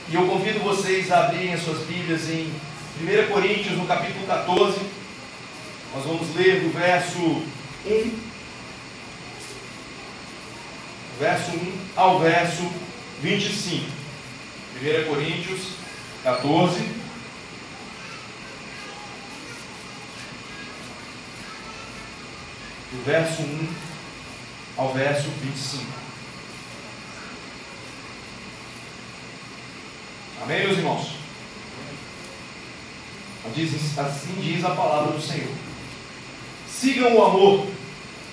E eu convido vocês a abrirem as suas Bíblias em 1 Coríntios, no capítulo 14. Nós vamos ler do verso 1 ao verso 25. 1 Coríntios 14, do verso 1 ao verso 25. Amém, meus irmãos? Assim diz a palavra do Senhor. Sigam o amor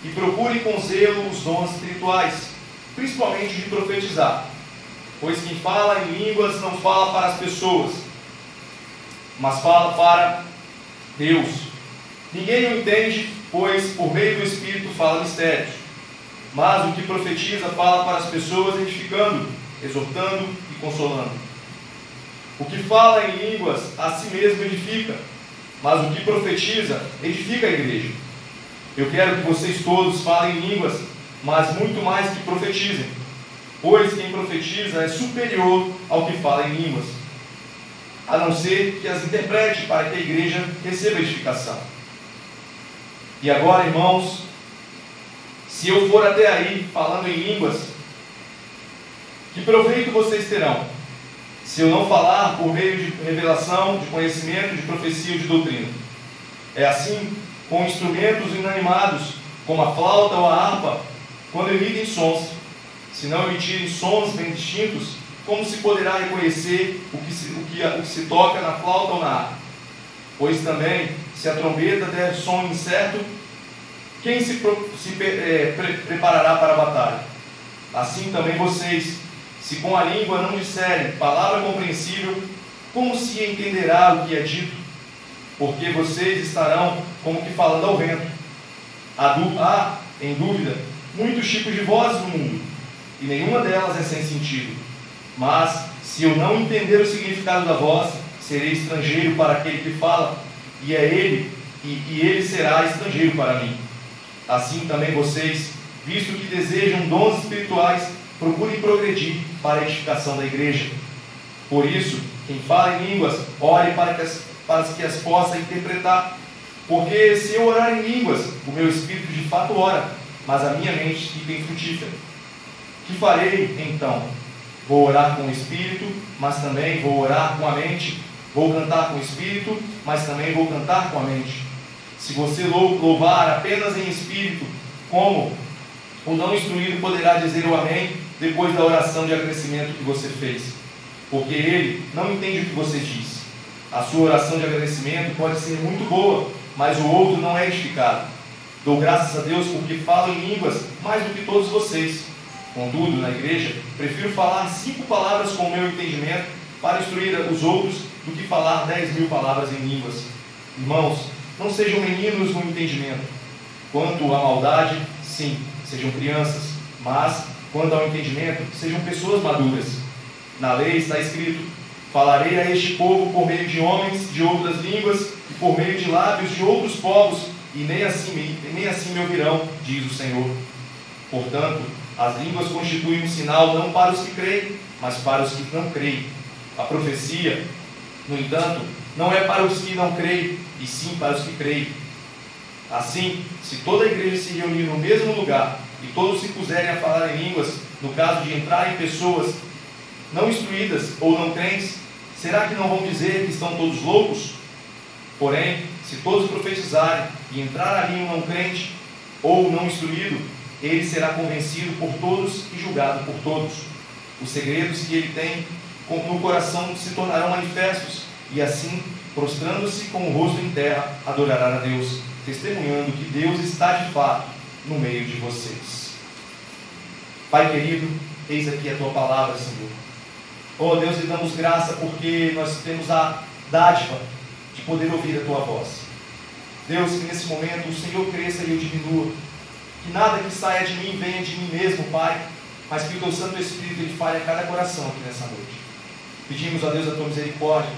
e procurem com zelo os dons espirituais, principalmente de profetizar. Pois quem fala em línguas não fala para as pessoas, mas fala para Deus. Ninguém o entende, pois por meio do Espírito fala mistérios. Mas o que profetiza fala para as pessoas, edificando, exortando e consolando. O que fala em línguas a si mesmo edifica, mas o que profetiza edifica a igreja. Eu quero que vocês todos falem em línguas, mas muito mais que profetizem, pois quem profetiza é superior ao que fala em línguas, a não ser que as interprete para que a igreja receba edificação. E agora, irmãos, se eu for até aí falando em línguas, que proveito vocês terão, se eu não falar por meio de revelação, de conhecimento, de profecia ou de doutrina? É assim com instrumentos inanimados, como a flauta ou a harpa, quando emitem sons. Se não emitirem sons bem distintos, como se poderá reconhecer o que se toca na flauta ou na harpa? Pois também, se a trombeta der som incerto, quem se preparará para a batalha? Assim também vocês, se com a língua não disserem palavra compreensível, como se entenderá o que é dito? Porque vocês estarão como que falando ao vento. Há, em dúvida, muitos tipos de vozes no mundo, e nenhuma delas é sem sentido. Mas, se eu não entender o significado da voz, serei estrangeiro para aquele que fala, e ele será estrangeiro para mim. Assim também vocês, visto que desejam dons espirituais, procurem progredir para a edificação da igreja. Por isso, quem fala em línguas, ore para que as possa interpretar. Porque se eu orar em línguas, o meu espírito de fato ora, mas a minha mente fica infrutífera. Que farei então? Vou orar com o espírito, mas também vou orar com a mente. Vou cantar com o espírito, mas também vou cantar com a mente. Se você louvar apenas em espírito, como o não instruído poderá dizer o amém depois da oração de agradecimento que você fez? Porque ele não entende o que você diz. A sua oração de agradecimento pode ser muito boa, mas o outro não é edificado. Dou graças a Deus porque falo em línguas mais do que todos vocês. Contudo, na igreja, prefiro falar 5 palavras com o meu entendimento para instruir os outros do que falar 10.000 palavras em línguas. Irmãos, não sejam meninos no entendimento. Quanto à maldade, sim, sejam crianças, mas quanto ao entendimento, sejam pessoas maduras. Na lei está escrito: falarei a este povo por meio de homens de outras línguas e por meio de lábios de outros povos, e nem assim me ouvirão, diz o Senhor. Portanto, as línguas constituem um sinal não para os que creem, mas para os que não creem. A profecia, no entanto, não é para os que não creem, e sim para os que creem. Assim, se toda a igreja se reunir no mesmo lugar e todos se puserem a falar em línguas, no caso de entrarem pessoas não instruídas ou não crentes, será que não vão dizer que estão todos loucos? Porém, se todos profetizarem e entrar ali um não crente ou não instruído, ele será convencido por todos e julgado por todos. Os segredos que ele tem no coração se tornarão manifestos, e assim, prostrando-se com o rosto em terra, adorará a Deus, testemunhando que Deus está de fato no meio de vocês. Pai querido, eis aqui a Tua palavra, Senhor. Oh Deus, lhe damos graça porque nós temos a dádiva de poder ouvir a Tua voz. Deus, que nesse momento o Senhor cresça e eu diminua, que nada que saia de mim venha de mim mesmo, Pai, mas que o Teu Santo Espírito ele fale a cada coração aqui nessa noite. Pedimos a Deus a Tua misericórdia,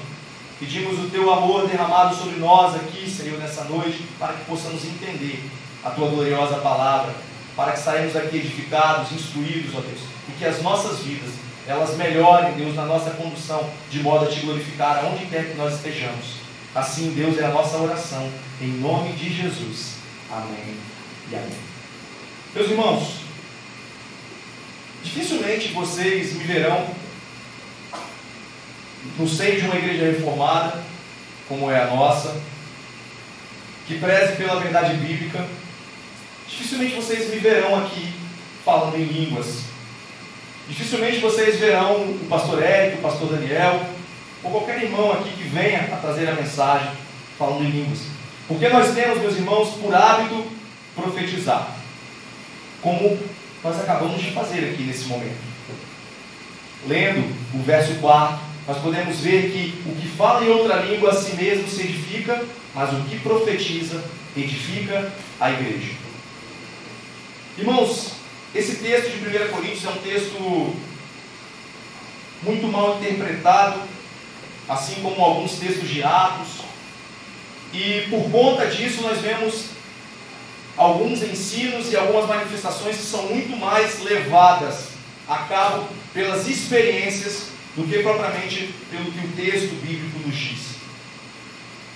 pedimos o Teu amor derramado sobre nós aqui, Senhor, nessa noite, para que possamos entender a Tua gloriosa palavra, para que saímos daqui edificados, instruídos, ó Deus, e que as nossas vidas elas melhorem, Deus, na nossa condução, de modo a te glorificar aonde quer que nós estejamos. Assim, Deus, é a nossa oração, em nome de Jesus. Amém e amém. Meus irmãos, dificilmente vocês me verão no seio de uma igreja reformada, como é a nossa, que preze pela verdade bíblica. Dificilmente vocês me verão aqui falando em línguas. Dificilmente vocês verão o pastor Érico, o pastor Daniel, ou qualquer irmão aqui que venha a trazer a mensagem falando em línguas. Porque nós temos, meus irmãos, por hábito profetizar, como nós acabamos de fazer aqui nesse momento. Lendo o verso 4, nós podemos ver que o que fala em outra língua a si mesmo se edifica, mas o que profetiza edifica a igreja. Irmãos, esse texto de 1 Coríntios é um texto muito mal interpretado, assim como alguns textos de Atos, e por conta disso nós vemos alguns ensinos e algumas manifestações que são muito mais levadas a cabo pelas experiências do que propriamente pelo que o texto bíblico nos diz.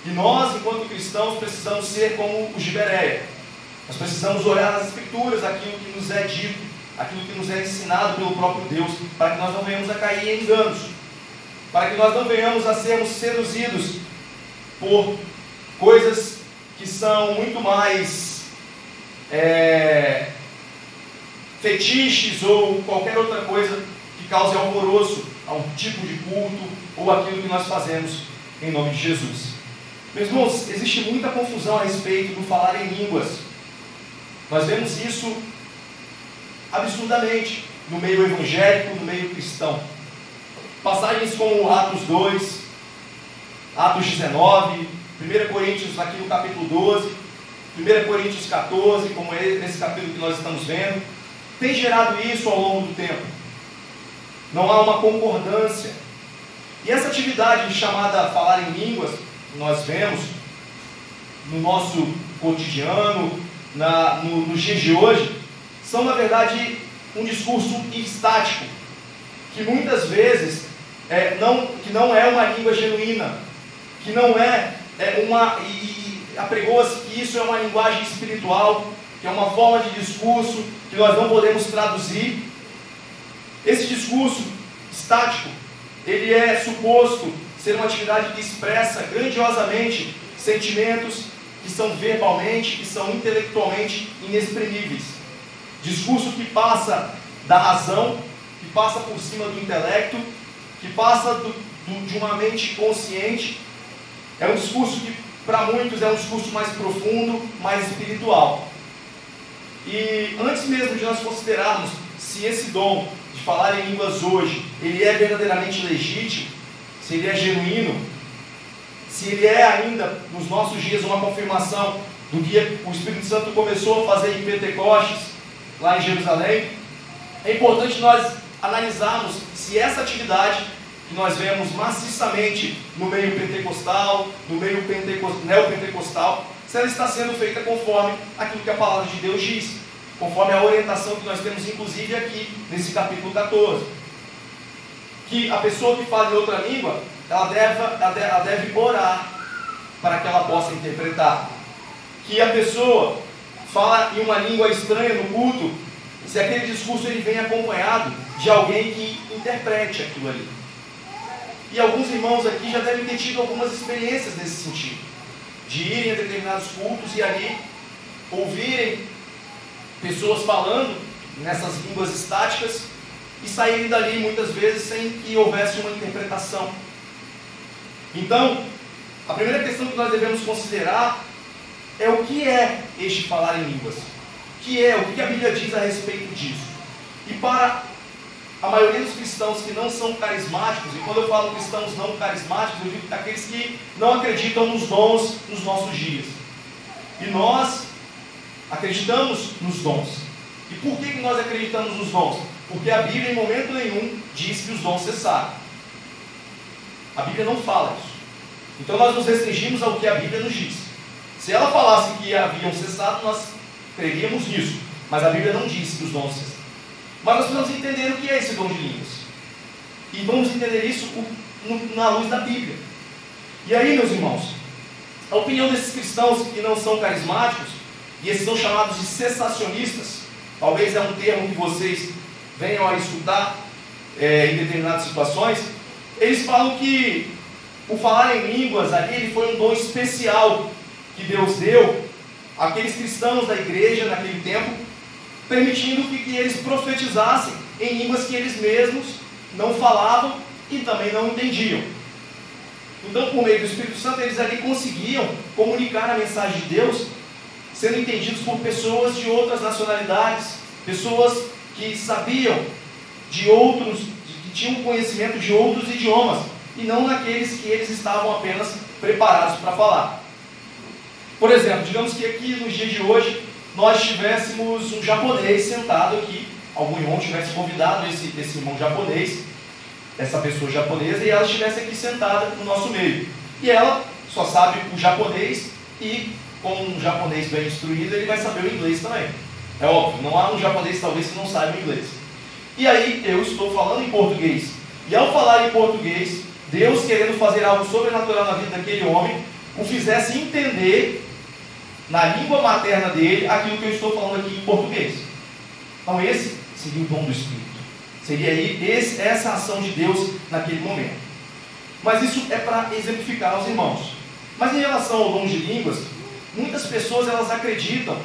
E nós, enquanto cristãos, precisamos ser como os de Bereia. Nós precisamos olhar nas Escrituras aquilo que nos é dito, aquilo que nos é ensinado pelo próprio Deus, para que nós não venhamos a cair em enganos, para que nós não venhamos a sermos seduzidos por coisas que são muito mais fetiches ou qualquer outra coisa que cause alvoroço ao tipo de culto ou aquilo que nós fazemos em nome de Jesus. Meus irmãos, existe muita confusão a respeito do falar em línguas. Nós vemos isso absurdamente no meio evangélico, no meio cristão. Passagens como Atos 2, Atos 19, 1 Coríntios aqui no capítulo 12, 1 Coríntios 14, como é nesse capítulo que nós estamos vendo, tem gerado isso ao longo do tempo. Não há uma concordância. E essa atividade chamada falar em línguas, nós vemos no nosso cotidiano, nos dias de hoje, são na verdade um discurso estático, que muitas vezes que não é uma língua genuína, que não apregou-se que isso é uma linguagem espiritual, que é uma forma de discurso que nós não podemos traduzir. Esse discurso estático, ele é suposto ser uma atividade que expressa grandiosamente sentimentos que são verbalmente, que são intelectualmente inexprimíveis. Discurso que passa da razão, que passa por cima do intelecto, que passa de uma mente consciente. É um discurso que, para muitos, é um discurso mais profundo, mais espiritual. E antes mesmo de nós considerarmos se esse dom de falar em línguas hoje, ele é verdadeiramente legítimo, se ele é genuíno, se ele é ainda, nos nossos dias, uma confirmação do que o Espírito Santo começou a fazer em Pentecostes, lá em Jerusalém, é importante nós analisarmos se essa atividade que nós vemos maciçamente no meio pentecostal, no meio neopentecostal, se ela está sendo feita conforme aquilo que a palavra de Deus diz, conforme a orientação que nós temos inclusive aqui nesse capítulo 14. Que a pessoa que fala em outra língua, ela deve orar para que ela possa interpretar. Que a pessoa fala em uma língua estranha no culto, se aquele discurso ele vem acompanhado de alguém que interprete aquilo ali. E alguns irmãos aqui já devem ter tido algumas experiências nesse sentido, de irem a determinados cultos e ali ouvirem pessoas falando nessas línguas estáticas e saírem dali muitas vezes sem que houvesse uma interpretação. Então, a primeira questão que nós devemos considerar é o que é este falar em línguas. O que a Bíblia diz a respeito disso. E para a maioria dos cristãos que não são carismáticos, e quando eu falo cristãos não carismáticos, eu digo aqueles que não acreditam nos dons nos nossos dias. E nós acreditamos nos dons. E por que nós acreditamos nos dons? Porque a Bíblia em momento nenhum diz que os dons cessaram. A Bíblia não fala isso. Então nós nos restringimos ao que a Bíblia nos diz. Se ela falasse que haviam cessado, nós creríamos nisso. Mas a Bíblia não diz que os dons cessaram. Mas nós precisamos entender o que é esse dom de línguas. E vamos entender isso na luz da Bíblia. E aí, meus irmãos, a opinião desses cristãos que não são carismáticos, e esses são chamados de cessacionistas, talvez é um termo que vocês venham a escutar em determinadas situações, eles falam que o falar em línguas ali ele foi um dom especial que Deus deu àqueles cristãos da igreja naquele tempo, permitindo que eles profetizassem em línguas que eles mesmos não falavam e também não entendiam. Então, por meio do Espírito Santo, eles ali conseguiam comunicar a mensagem de Deus, sendo entendidos por pessoas de outras nacionalidades, pessoas que sabiam de outros, que tinham conhecimento de outros idiomas, e não naqueles que eles estavam apenas preparados para falar. Por exemplo, digamos que aqui nos dias de hoje, nós tivéssemos um japonês sentado aqui, algum irmão tivesse convidado esse irmão japonês, essa pessoa japonesa, e ela estivesse aqui sentada no nosso meio. E ela só sabe o japonês, e como um japonês bem instruído, ele vai saber o inglês também. É óbvio, não há um japonês talvez que não saiba o inglês. E aí eu estou falando em português. E ao falar em português, Deus, querendo fazer algo sobrenatural na vida daquele homem, o fizesse entender na língua materna dele aquilo que eu estou falando aqui em português. Então esse seria o dom do Espírito. Seria aí essa ação de Deus naquele momento. Mas isso é para exemplificar aos irmãos. Mas em relação ao dom de línguas, muitas pessoas elas acreditam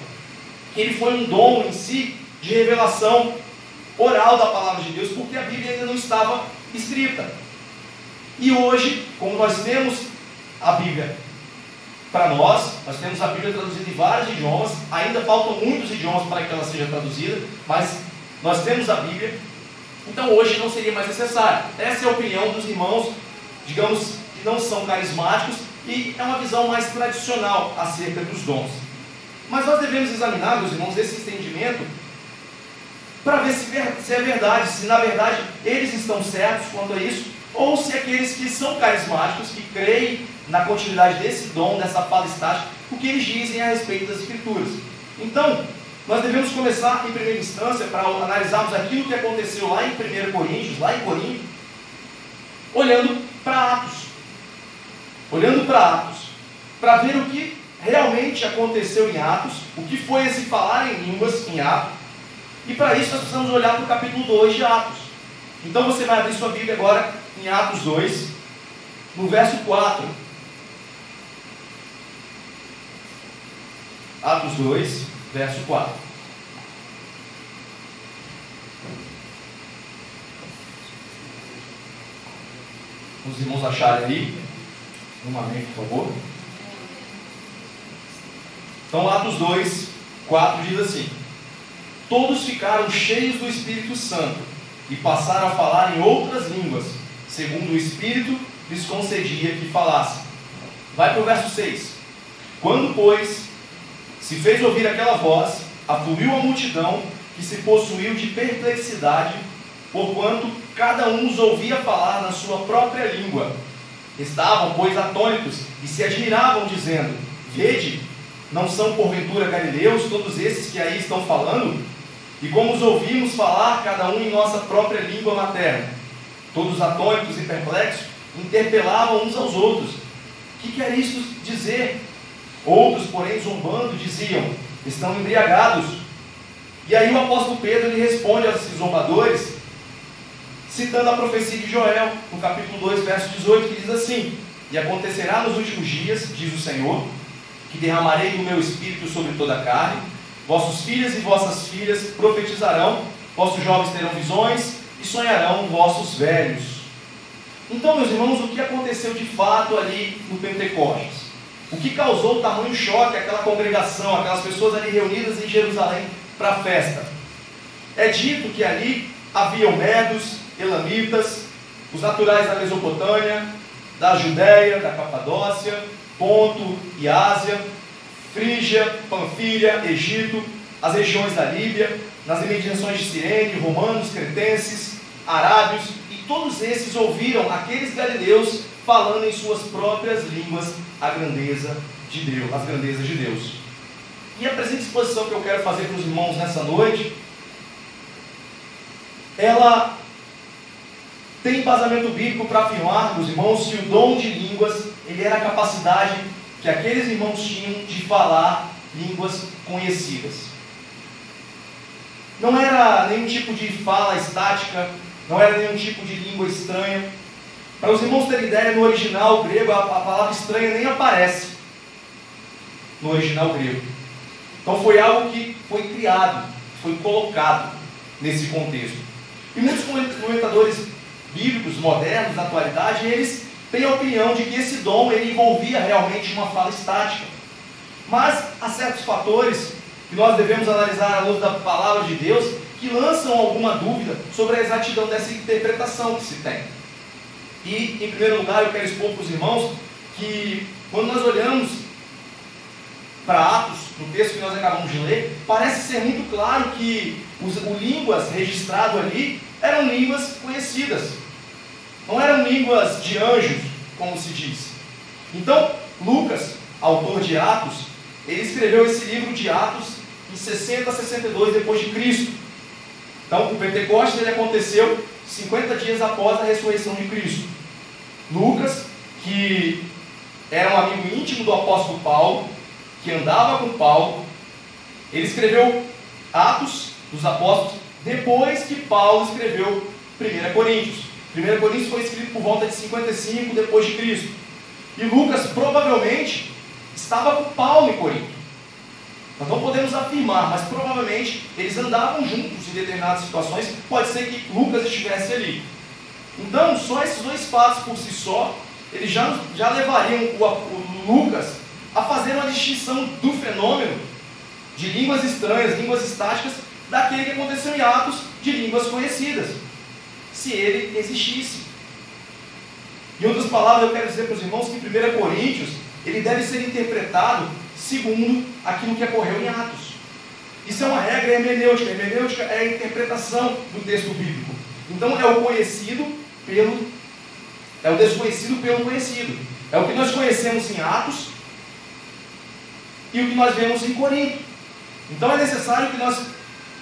que ele foi um dom em si de revelação oral da palavra de Deus, porque a Bíblia ainda não estava escrita. E hoje, como nós temos a Bíblia para nós temos a Bíblia traduzida em vários idiomas, ainda faltam muitos idiomas para que ela seja traduzida, mas nós temos a Bíblia, então hoje não seria mais necessário. Essa é a opinião dos irmãos, digamos, que não são carismáticos, e é uma visão mais tradicional acerca dos dons. Mas nós devemos examinar, meus irmãos, esse entendimento para ver se é verdade, se na verdade eles estão certos quanto a isso, ou se aqueles que são carismáticos, que creem na continuidade desse dom, dessa fala estática, o que eles dizem a respeito das Escrituras. Então, nós devemos começar em primeira instância, para analisarmos aquilo que aconteceu lá em 1 Coríntios, lá em Corinto, olhando para Atos, para ver o que realmente aconteceu em Atos, o que foi esse falar em línguas em Atos, e para isso nós precisamos olhar para o capítulo 2 de Atos. Então você vai abrir sua Bíblia agora em Atos 2, no verso 4. Atos 2, verso 4. Os irmãos acharem aí, um amém, por favor. Então, Atos 2, 4 diz assim: todos ficaram cheios do Espírito Santo e passaram a falar em outras línguas, segundo o Espírito lhes concedia que falassem. Vai para o verso 6. Quando, pois, se fez ouvir aquela voz, afluiu a multidão, que se possuiu de perplexidade, porquanto cada um os ouvia falar na sua própria língua. Estavam, pois, atônitos, e se admiravam, dizendo: vede, não são porventura galileus todos esses que aí estão falando? E como os ouvimos falar, cada um em nossa própria língua materna? Todos atônitos e perplexos, interpelavam uns aos outros: que quer isto dizer? Outros, porém, zombando, diziam: estão embriagados. E aí o apóstolo Pedro lhe responde aos zombadores, citando a profecia de Joel, no capítulo 2, verso 18, que diz assim: e acontecerá nos últimos dias, diz o Senhor, que derramarei do meu espírito sobre toda a carne, vossos filhos e vossas filhas profetizarão, vossos jovens terão visões, e sonharão vossos velhos. Então, meus irmãos, o que aconteceu de fato ali no Pentecostes? O que causou tamanho choque àquela congregação, aquelas pessoas ali reunidas em Jerusalém para a festa? É dito que ali haviam medos, elamitas, os naturais da Mesopotâmia, da Judéia, da Capadócia, Ponto e Ásia, Frígia, Panfília, Egito, as regiões da Líbia, nas imediações de Cirene, romanos, cretenses, arábios, e todos esses ouviram aqueles galileus falando em suas próprias línguas a grandeza de Deus, as grandezas de Deus. E a presente exposição que eu quero fazer para os irmãos nessa noite, ela tem embasamento bíblico para afirmar, meus irmãos, que o dom de línguas, ele era a capacidade que aqueles irmãos tinham de falar línguas conhecidas. Não era nenhum tipo de fala estática, não era nenhum tipo de língua estranha. Para os irmãos terem ideia, no original grego, a palavra estranha nem aparece no original grego. Então foi algo que foi criado, foi colocado nesse contexto. E muitos comentadores bíblicos modernos, na atualidade, eles têm a opinião de que esse dom ele envolvia realmente uma fala estática. Mas há certos fatores que nós devemos analisar à luz da palavra de Deus que lançam alguma dúvida sobre a exatidão dessa interpretação que se tem. E, em primeiro lugar, eu quero expor para os irmãos que, quando nós olhamos para Atos, no texto que nós acabamos de ler, parece ser muito claro que o línguas registrado ali eram línguas conhecidas. Não eram línguas de anjos, como se diz. Então, Lucas, autor de Atos, ele escreveu esse livro de Atos em 60 a 62 depois de Cristo. Então, o Pentecostes ele aconteceu 50 dias após a ressurreição de Cristo. Lucas, que era um amigo íntimo do apóstolo Paulo, que andava com Paulo, ele escreveu Atos dos Apóstolos depois que Paulo escreveu 1 Coríntios. 1 Coríntios foi escrito por volta de 55 depois de Cristo. E Lucas provavelmente estava com Paulo em Corinto. Nós não podemos afirmar, mas provavelmente eles andavam juntos em determinadas situações. Pode ser que Lucas estivesse ali. Então, só esses dois fatos por si só, eles já levariam o Lucas a fazer uma distinção do fenômeno de línguas estranhas, línguas estáticas, daquele que aconteceu em Atos de línguas conhecidas, se ele existisse. Em outras palavras, eu quero dizer para os irmãos que 1 Coríntios, ele deve ser interpretado segundo aquilo que ocorreu em Atos. Isso é uma regra hermenêutica. A hermenêutica é a interpretação do texto bíblico. Então é o desconhecido pelo conhecido. É o que nós conhecemos em Atos e o que nós vemos em Corinto. Então é necessário que nós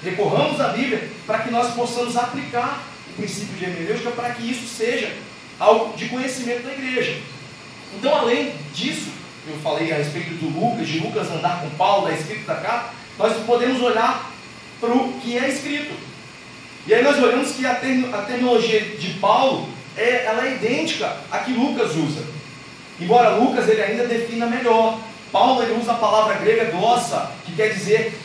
recorramos à Bíblia para que nós possamos aplicar o princípio de hermenêutica para que isso seja algo de conhecimento da igreja. Então, além disso, eu falei a respeito do Lucas, de Lucas andar com Paulo, da escrita da carta, nós podemos olhar para o que é escrito. E aí nós olhamos que a terminologia de Paulo ela é idêntica à que Lucas usa. Embora Lucas ele ainda defina melhor. Paulo ele usa a palavra grega glossa, que quer dizer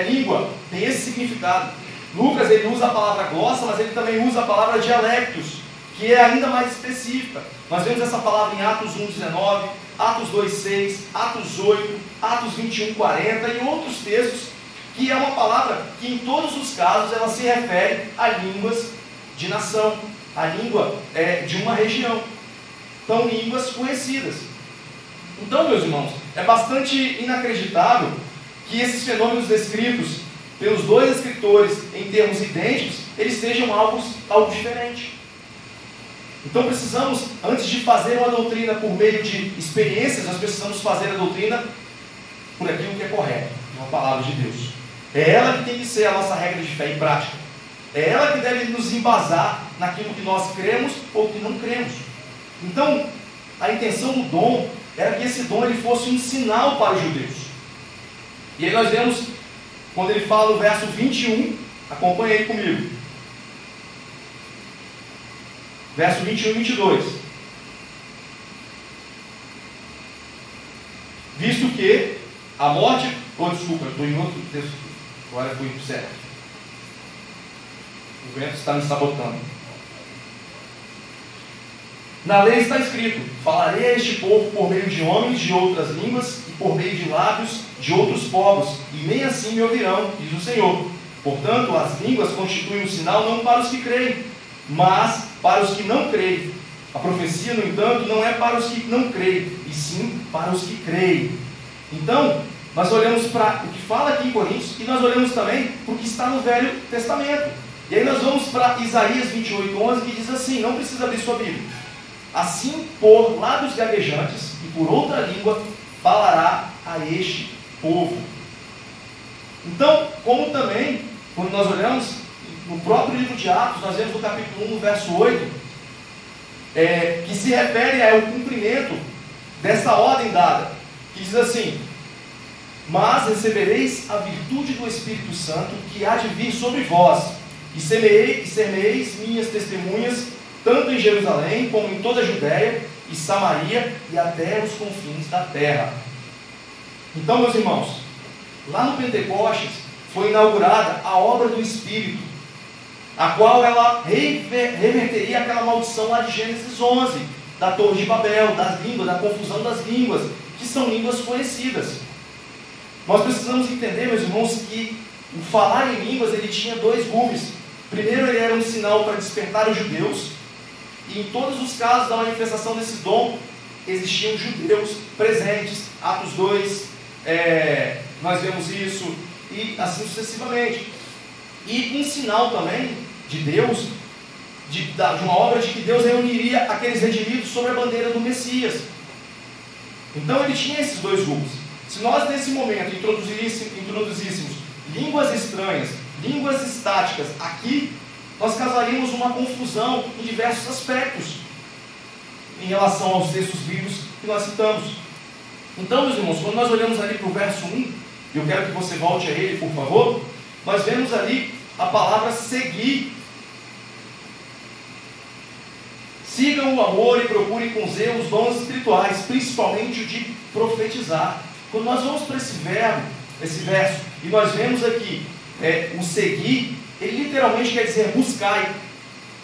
língua, tem esse significado. Lucas ele usa a palavra glossa, mas ele também usa a palavra dialectos, que é ainda mais específica. Nós vemos essa palavra em Atos 1:19, Atos 2:6, Atos 8, Atos 21:40 e outros textos, que é uma palavra que em todos os casos ela se refere a línguas de nação, a língua de uma região. Então, línguas conhecidas. Então, meus irmãos, é bastante inacreditável que esses fenômenos descritos pelos dois escritores em termos idênticos, eles sejam algo diferente. Então precisamos, antes de fazer uma doutrina por meio de experiências, nós precisamos fazer a doutrina por aquilo que é correto, uma palavra de Deus. É ela que tem que ser a nossa regra de fé e prática. É ela que deve nos embasar naquilo que nós cremos ou que não cremos. Então, a intenção do dom era que esse dom ele fosse um sinal para os judeus. E aí nós vemos, quando ele fala no verso 21, acompanhe aí comigo. Verso 21 e 22. Visto que a morte... desculpa, eu estou em outro texto. Agora fui certo. O vento está me sabotando. Na lei está escrito: falarei a este povo por meio de homens de outras línguas e por meio de lábios de outros povos, e nem assim me ouvirão, diz o Senhor. Portanto, as línguas constituem um sinal não para os que creem, mas para os que não creem. A profecia, no entanto, não é para os que não creem, e sim para os que creem. Então, nós olhamos para o que fala aqui em Coríntios, e nós olhamos também para o que está no Velho Testamento. E aí nós vamos para Isaías 28:11, que diz assim, não precisa abrir sua Bíblia: assim por lábios gaguejantes e por outra língua falará a este povo. Então, como também, quando nós olhamos no próprio livro de Atos, nós vemos no capítulo 1, no verso 8, que se refere ao cumprimento dessa ordem dada, que diz assim: mas recebereis a virtude do Espírito Santo que há de vir sobre vós, e semeis minhas testemunhas, tanto em Jerusalém como em toda a Judéia e Samaria e até os confins da terra. Então, meus irmãos, lá no Pentecostes foi inaugurada a obra do Espírito, a qual ela reverteria aquela maldição lá de Gênesis 11, da Torre de Babel, das línguas, da confusão das línguas, que são línguas conhecidas. Nós precisamos entender, meus irmãos, que o falar em línguas ele tinha dois gumes. Primeiro, ele era um sinal para despertar os judeus, e em todos os casos da manifestação desse dom, existiam judeus presentes. Atos 2, nós vemos isso, e assim sucessivamente. E um sinal também de Deus, de uma obra de que Deus reuniria aqueles redimidos sob a bandeira do Messias. Então ele tinha esses dois grupos. Se nós nesse momento introduzíssemos línguas estranhas, línguas estáticas aqui, nós causaríamos uma confusão em diversos aspectos em relação aos textos bíblicos que nós citamos. Então, meus irmãos, quando nós olhamos ali para o verso 1, e eu quero que você volte a ele, por favor, nós vemos ali a palavra seguir. Sigam o amor e procurem com zelo os dons espirituais, principalmente o de profetizar. Quando nós vamos para esse verso, e nós vemos aqui o seguir, ele literalmente quer dizer buscai,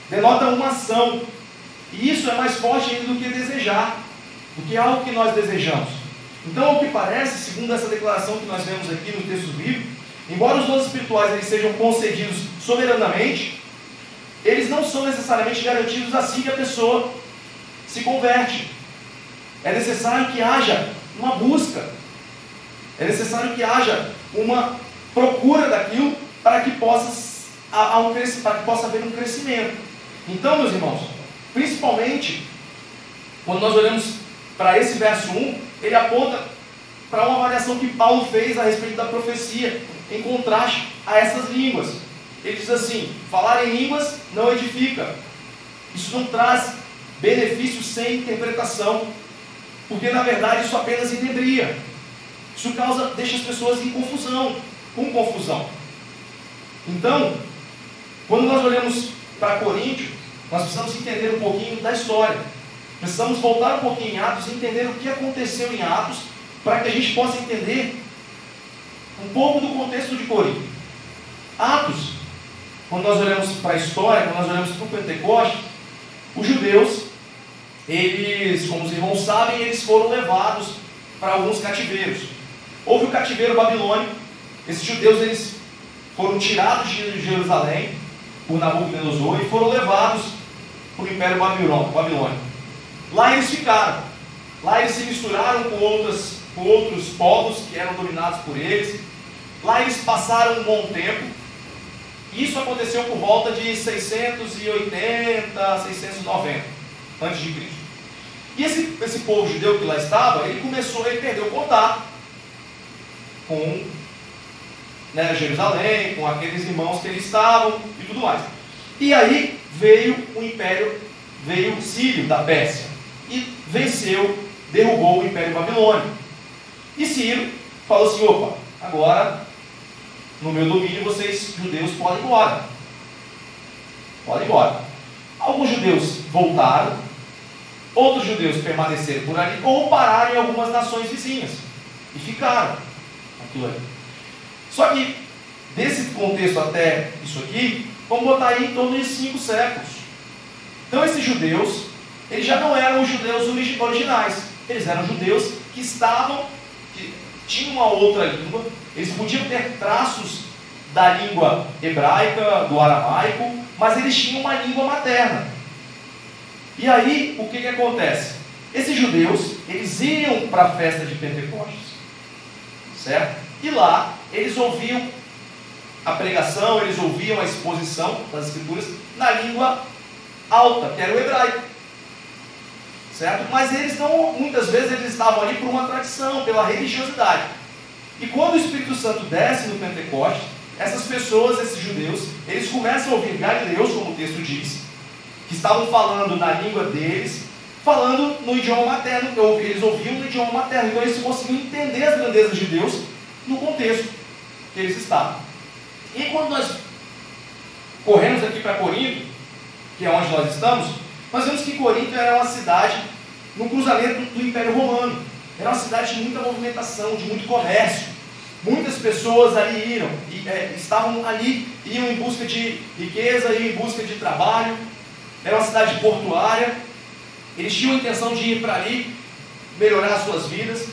denota uma ação, e isso é mais forte ainda do que desejar, do que algo que nós desejamos. Então, ao que parece, segundo essa declaração que nós vemos aqui no texto bíblico, embora os dons espirituais eles sejam concedidos soberanamente, eles não são necessariamente garantidos assim que a pessoa se converte. É necessário que haja uma busca, é necessário que haja uma procura daquilo para que possa haver um crescimento. Então, meus irmãos, principalmente quando nós olhamos para esse verso 1, ele aponta para uma avaliação que Paulo fez a respeito da profecia, em contraste a essas línguas. Ele diz assim: falar em línguas não edifica, isso não traz benefício sem interpretação, porque na verdade isso apenas inebria, isso deixa as pessoas com confusão. Então, quando nós olhamos para Coríntio, nós precisamos entender um pouquinho da história, precisamos voltar um pouquinho em Atos e entender o que aconteceu em Atos, para que a gente possa entender um pouco do contexto de Corinto. Atos, quando nós olhamos para a história, quando nós olhamos para o Pentecostes, os judeus, eles, como os irmãos sabem, eles foram levados para alguns cativeiros. Houve o cativeiro babilônico. Esses judeus eles foram tirados de Jerusalém por Nabucodonosor e foram levados para o Império Babilônico. Lá eles ficaram. Lá eles se misturaram com outros povos que eram dominados por eles. Lá eles passaram um bom tempo. Isso aconteceu por volta de 680, 690 antes de Cristo. E esse povo judeu que lá estava, ele perdeu o contato com Jerusalém, com aqueles irmãos que eles estavam e tudo mais. E aí veio o Sírio da Pérsia e derrubou o Império Babilônico. E Ciro falou assim: opa, agora no meu domínio vocês judeus podem ir embora. Podem ir embora. Alguns judeus voltaram, outros judeus permaneceram por ali ou pararam em algumas nações vizinhas e ficaram aquilo ali. Só que desse contexto até isso aqui, vamos botar aí em torno de 5 séculos. Então esses judeus, eles já não eram os judeus originais, eles eram judeus que tinham uma outra língua, eles podiam ter traços da língua hebraica, do aramaico, mas eles tinham uma língua materna. E aí, o que acontece? Esses judeus, eles iam para a festa de Pentecostes, certo? E lá, eles ouviam a pregação, eles ouviam a exposição das Escrituras na língua alta, que era o hebraico, certo? Mas muitas vezes eles estavam ali por uma tradição, pela religiosidade. E quando o Espírito Santo desce no Pentecostes, essas pessoas, esses judeus, eles começam a ouvir galileus, como o texto diz, que estavam falando na língua deles, falando no idioma materno, eles ouviam no idioma materno, então eles conseguiam entender as grandezas de Deus no contexto que eles estavam. E quando nós corremos aqui para Corinto, que é onde nós estamos, nós vemos que Corinto era uma cidade no cruzamento do Império Romano. Era uma cidade de muita movimentação, de muito comércio. Muitas pessoas ali estavam ali, iam em busca de riqueza, iam em busca de trabalho. Era uma cidade portuária. Eles tinham a intenção de ir para ali, melhorar as suas vidas.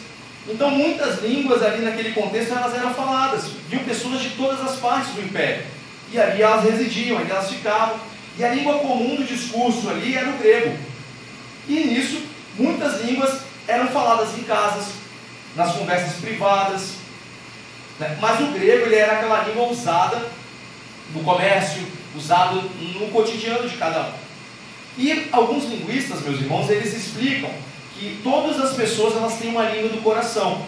Então muitas línguas ali naquele contexto elas eram faladas. Viam pessoas de todas as partes do Império. E ali elas residiam, ali elas ficavam. E a língua comum do discurso ali era o grego. E nisso, muitas línguas eram faladas em casas, nas conversas privadas. Mas o grego ele era aquela língua usada no comércio, usado no cotidiano de cada um. E alguns linguistas, meus irmãos, eles explicam que todas as pessoas elas têm uma língua do coração.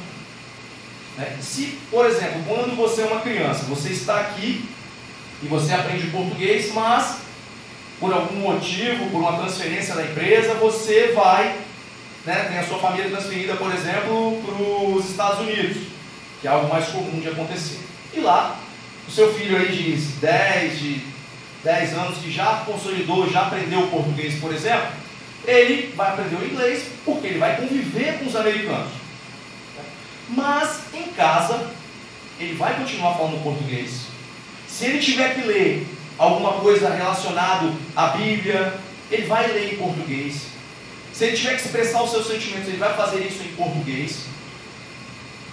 Se, por exemplo, quando você é uma criança, você está aqui e você aprende português, mas por algum motivo, por uma transferência da empresa, você vai, tem a sua família transferida, por exemplo, para os Estados Unidos, que é algo mais comum de acontecer. E lá, o seu filho aí de 10 anos, que já consolidou, já aprendeu o português, por exemplo, ele vai aprender o inglês, porque ele vai conviver com os americanos. Mas, em casa, ele vai continuar falando português. Se ele tiver que ler alguma coisa relacionada à Bíblia, ele vai ler em português. Se ele tiver que expressar os seus sentimentos, ele vai fazer isso em português.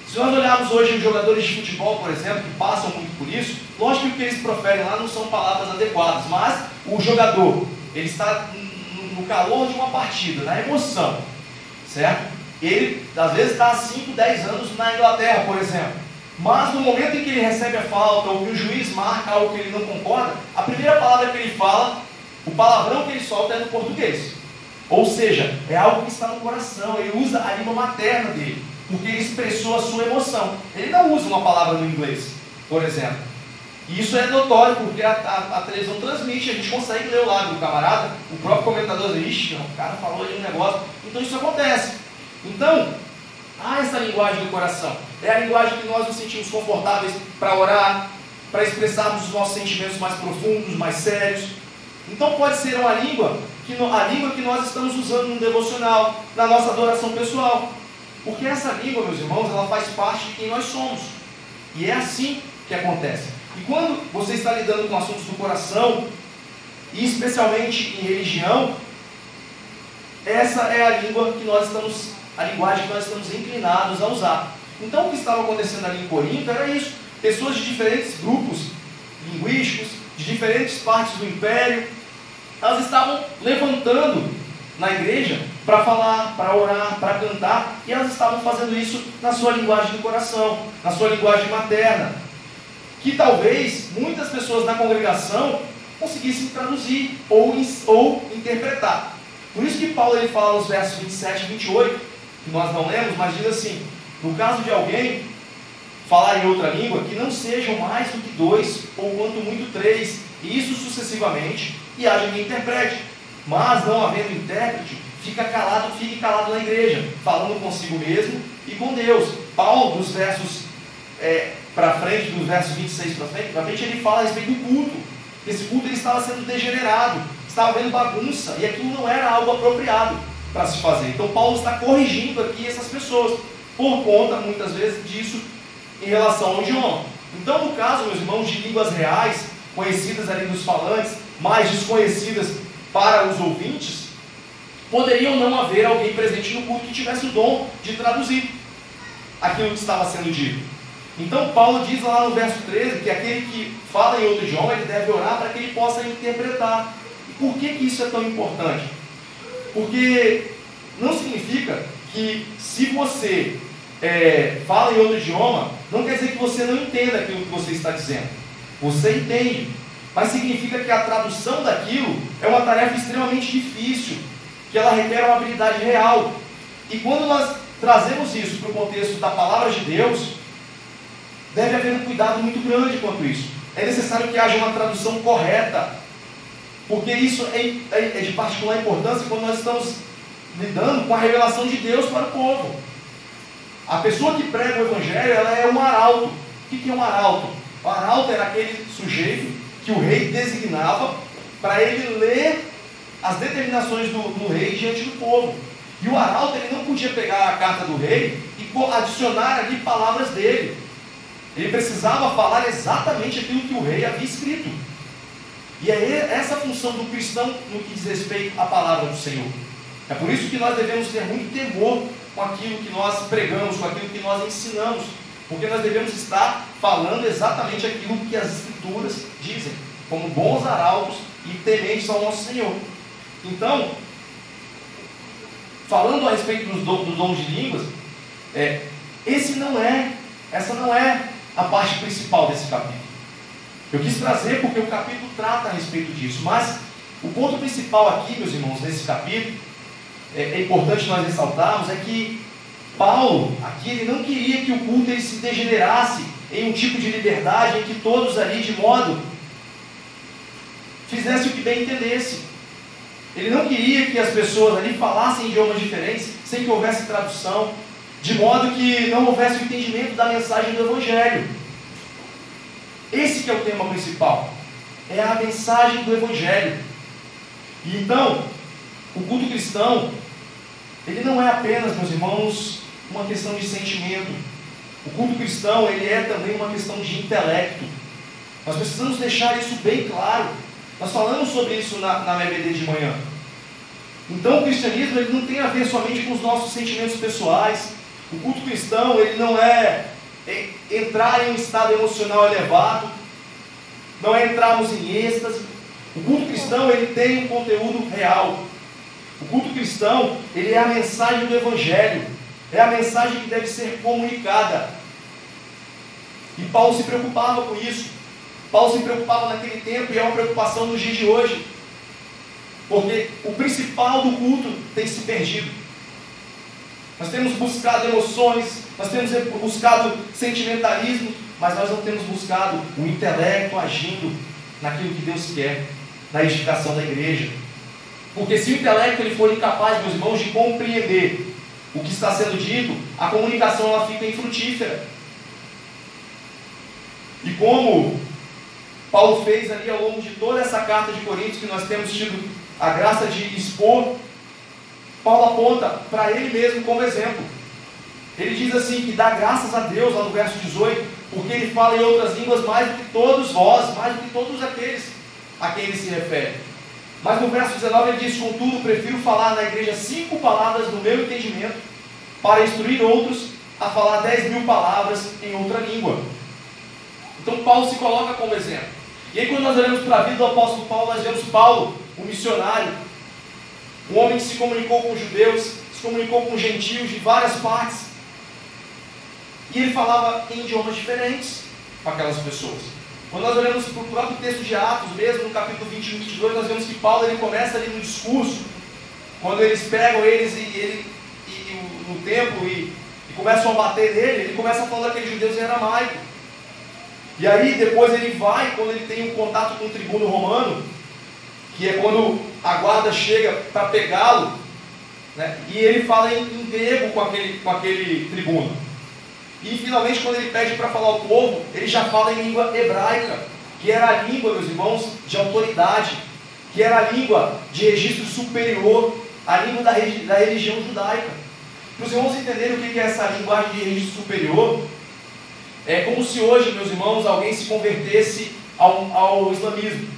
Se nós olharmos hoje os jogadores de futebol, por exemplo, que passam muito por isso, lógico que o que eles proferem lá não são palavras adequadas, mas o jogador, ele está no calor de uma partida, na emoção, certo? Ele, às vezes, está há 5, 10 anos na Inglaterra, por exemplo. Mas no momento em que ele recebe a falta, ou que o juiz marca algo que ele não concorda, a primeira palavra que ele fala, o palavrão que ele solta é no português. Ou seja, é algo que está no coração, ele usa a língua materna dele, porque ele expressou a sua emoção. Ele não usa uma palavra no inglês, por exemplo. E isso é notório, porque a televisão transmite, a gente consegue ler o lado do camarada, o próprio comentador diz, ixi, o cara falou ali um negócio, então isso acontece. Então, há essa linguagem do coração. É a linguagem que nós nos sentimos confortáveis para orar, para expressarmos os nossos sentimentos mais profundos, mais sérios. Então pode ser a língua que nós estamos usando no devocional, na nossa adoração pessoal. Porque essa língua, meus irmãos, ela faz parte de quem nós somos. E é assim que acontece. E quando você está lidando com assuntos do coração, e especialmente em religião, essa é a linguagem que nós estamos inclinados a usar. Então o que estava acontecendo ali em Corinto era isso. Pessoas de diferentes grupos linguísticos, de diferentes partes do império, elas estavam levantando na igreja para falar, para orar, para cantar, e elas estavam fazendo isso na sua linguagem do coração, na sua linguagem materna, que talvez muitas pessoas na congregação conseguissem traduzir ou interpretar. Por isso que Paulo ele fala nos versos 27 e 28, que nós não lemos, mas diz assim: no caso de alguém falar em outra língua, que não sejam mais do que 2, ou quanto muito 3, e isso sucessivamente, e haja quem interprete. Mas não havendo intérprete, fique calado na igreja, falando consigo mesmo e com Deus. Paulo, dos versos para frente, dos versos 26 para frente, ele fala a respeito do culto. Esse culto ele estava sendo degenerado, estava havendo bagunça, e aquilo não era algo apropriado para se fazer. Então Paulo está corrigindo aqui essas pessoas, por conta, muitas vezes, disso em relação ao idioma. Então, no caso, meus irmãos, de línguas reais, conhecidas ali dos falantes, mas desconhecidas para os ouvintes, poderiam não haver alguém presente no culto que tivesse o dom de traduzir aquilo que estava sendo dito. Então Paulo diz lá no verso 13 que aquele que fala em outro idioma, ele deve orar para que ele possa interpretar. E por que isso é tão importante? Porque não significa que se você fala em outro idioma, não quer dizer que você não entenda aquilo que você está dizendo. Você entende, mas significa que a tradução daquilo é uma tarefa extremamente difícil, que ela requer uma habilidade real. E quando nós trazemos isso para o contexto da palavra de Deus, deve haver um cuidado muito grande quanto isso. é necessário que haja uma tradução correta, porque isso é de particular importância quando nós estamos lidando com a revelação de Deus para o povo. A pessoa que prega o Evangelho, ela é um arauto. O que é um arauto? O arauto era aquele sujeito que o rei designava para ele ler as determinações do rei diante do povo. E o arauto, ele não podia pegar a carta do rei e adicionar ali palavras dele. Ele precisava falar exatamente aquilo que o rei havia escrito. E é essa a função do cristão no que diz respeito à palavra do Senhor. É por isso que nós devemos ter muito temor com aquilo que nós pregamos, com aquilo que nós ensinamos, porque nós devemos estar falando exatamente aquilo que as Escrituras dizem, como bons arautos e tementes ao nosso Senhor. Então, falando a respeito dos dons de línguas, essa não é a parte principal desse capítulo. Eu quis trazer porque o capítulo trata a respeito disso, mas o ponto principal aqui, meus irmãos, nesse capítulo, é importante nós ressaltarmos, é que Paulo, aqui, ele não queria que o culto ele se degenerasse em um tipo de liberdade em que todos ali, de modo, fizessem o que bem entendesse. Ele não queria que as pessoas ali falassem idiomas diferentes, sem que houvesse tradução, de modo que não houvesse o entendimento da mensagem do Evangelho. Esse que é o tema principal, é a mensagem do Evangelho. E então, o culto cristão, ele não é apenas, meus irmãos, uma questão de sentimento. O culto cristão, ele é também uma questão de intelecto. Nós precisamos deixar isso bem claro. Nós falamos sobre isso na MBD de manhã. Então, o cristianismo, ele não tem a ver somente com os nossos sentimentos pessoais. O culto cristão, ele não é entrar em um estado emocional elevado, não é entrarmos em êxtase. O culto cristão, ele tem um conteúdo real. O culto cristão, ele é a mensagem do Evangelho, é a mensagem que deve ser comunicada. E Paulo se preocupava com isso. Paulo se preocupava naquele tempo e é uma preocupação nos dias de hoje, porque o principal do culto tem se perdido. Nós temos buscado emoções, nós temos buscado sentimentalismo, mas nós não temos buscado o intelecto agindo naquilo que Deus quer, na edificação da igreja. Porque se o intelecto ele for incapaz, meus irmãos, de compreender o que está sendo dito, a comunicação ela fica infrutífera. E como Paulo fez ali ao longo de toda essa carta de Coríntios, que nós temos tido a graça de expor, Paulo aponta para ele mesmo como exemplo. Ele diz assim, que dá graças a Deus, lá no verso 18, porque ele fala em outras línguas mais do que todos vós, mais do que todos aqueles a quem ele se refere. Mas no verso 19 ele diz, contudo, prefiro falar na igreja 5 palavras no meu entendimento, para instruir outros a falar 10.000 palavras em outra língua. Então Paulo se coloca como exemplo. E aí quando nós olhamos para a vida do apóstolo Paulo, nós vemos Paulo, um missionário, um homem que se comunicou com os judeus, se comunicou com gentios de várias partes, e ele falava em idiomas diferentes com aquelas pessoas. Quando nós olhamos para o próprio texto de Atos mesmo, no capítulo 21 e 22, nós vemos que Paulo ele começa ali no discurso, quando eles pegam eles no templo e começam a bater nele, ele começa falando daqueles judeus em aramaico. E aí depois ele vai, quando ele tem um contato com o tribuno romano, que é quando a guarda chega para pegá-lo, né, e ele fala em grego com aquele tribuno. E finalmente, quando ele pede para falar ao povo, ele já fala em língua hebraica, que era a língua, meus irmãos, de autoridade, que era a língua de registro superior, a língua da religião judaica. Para os irmãos entenderem o que é essa linguagem de registro superior, é como se hoje, meus irmãos, alguém se convertesse ao islamismo.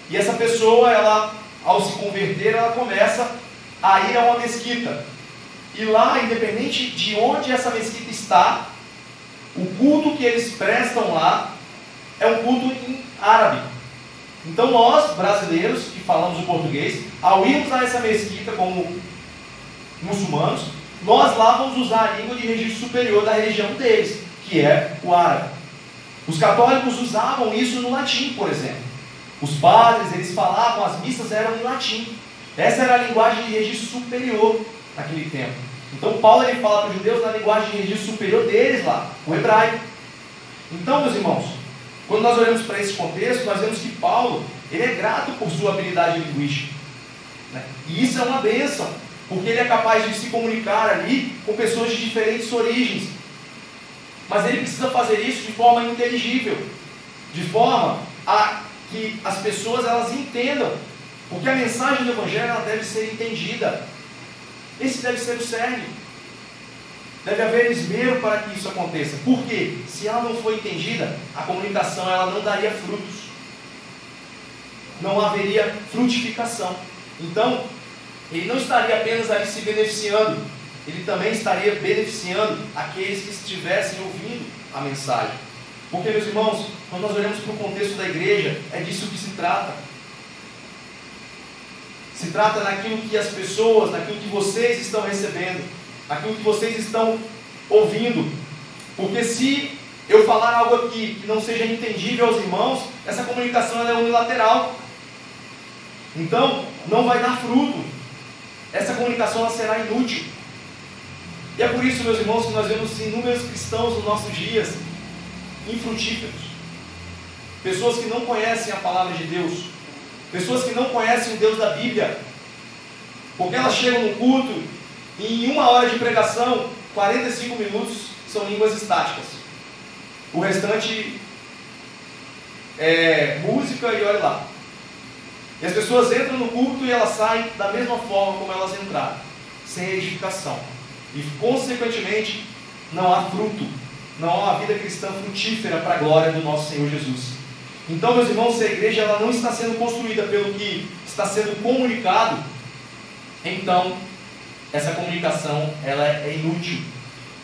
E essa pessoa, ela, ao se converter, ela começa a ir a uma mesquita. E lá, independente de onde essa mesquita está, o culto que eles prestam lá é um culto em árabe. Então nós, brasileiros, que falamos o português, ao irmos a essa mesquita como muçulmanos, nós lá vamos usar a língua de registro superior da religião deles, que é o árabe. Os católicos usavam isso no latim, por exemplo. Os padres, eles falavam, as missas eram em latim. Essa era a linguagem de registro superior naquele tempo. Então Paulo ele fala para os judeus na linguagem de registro superior deles lá, o hebraico. Então, meus irmãos, Quando nós olhamos para esse contexto, nós vemos que Paulo, ele é grato por sua habilidade linguística, né? E isso é uma bênção, porque ele é capaz de se comunicar ali com pessoas de diferentes origens. Mas ele precisa fazer isso de forma inteligível, de forma a que as pessoas elas entendam, porque a mensagem do Evangelho ela deve ser entendida. Esse deve ser o cerne. Deve haver esmero para que isso aconteça. Porque se ela não for entendida, a comunicação ela não daria frutos. Não haveria frutificação. Então, ele não estaria apenas ali se beneficiando, ele também estaria beneficiando aqueles que estivessem ouvindo a mensagem. Porque, meus irmãos, quando nós olhamos para o contexto da igreja, é disso que se trata. Se trata naquilo que as pessoas, naquilo que vocês estão recebendo, naquilo que vocês estão ouvindo. Porque se eu falar algo aqui que não seja entendível aos irmãos, essa comunicação ela é unilateral. Então, não vai dar fruto. Essa comunicação ela será inútil. E é por isso, meus irmãos, que nós vemos inúmeros cristãos nos nossos dias infrutíferos. Pessoas que não conhecem a palavra de Deus. Pessoas que não conhecem o Deus da Bíblia. Porque elas chegam no culto e em 1 hora de pregação, 45 minutos são línguas estáticas. O restante é música e olha lá. E as pessoas entram no culto e elas saem da mesma forma como elas entraram, sem edificação. E consequentemente não há fruto, não há uma vida cristã frutífera para a glória do nosso Senhor Jesus. Então, meus irmãos, se a igreja ela não está sendo construída pelo que está sendo comunicado, então essa comunicação ela é inútil.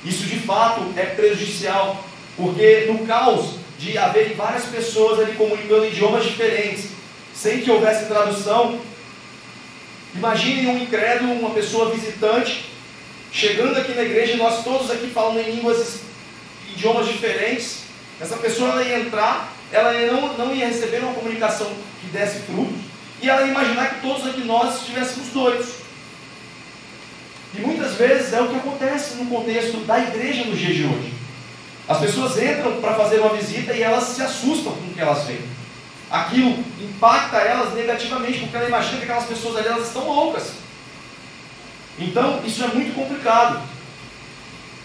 Isso de fato é prejudicial, porque no caos de haver várias pessoas ali comunicando idiomas diferentes, sem que houvesse tradução, imagine um incrédulo, uma pessoa visitante, chegando aqui na igreja, nós todos aqui falando em idiomas diferentes. Essa pessoa ela ia entrar, ela não ia receber uma comunicação que desse frutos, e ela ia imaginar que todos aqui nós estivéssemos doidos. E muitas vezes é o que acontece no contexto da igreja nos dias de hoje. As pessoas entram para fazer uma visita e elas se assustam com o que elas veem. Aquilo impacta elas negativamente, porque ela imagina que aquelas pessoas ali elas estão loucas. Então, isso é muito complicado.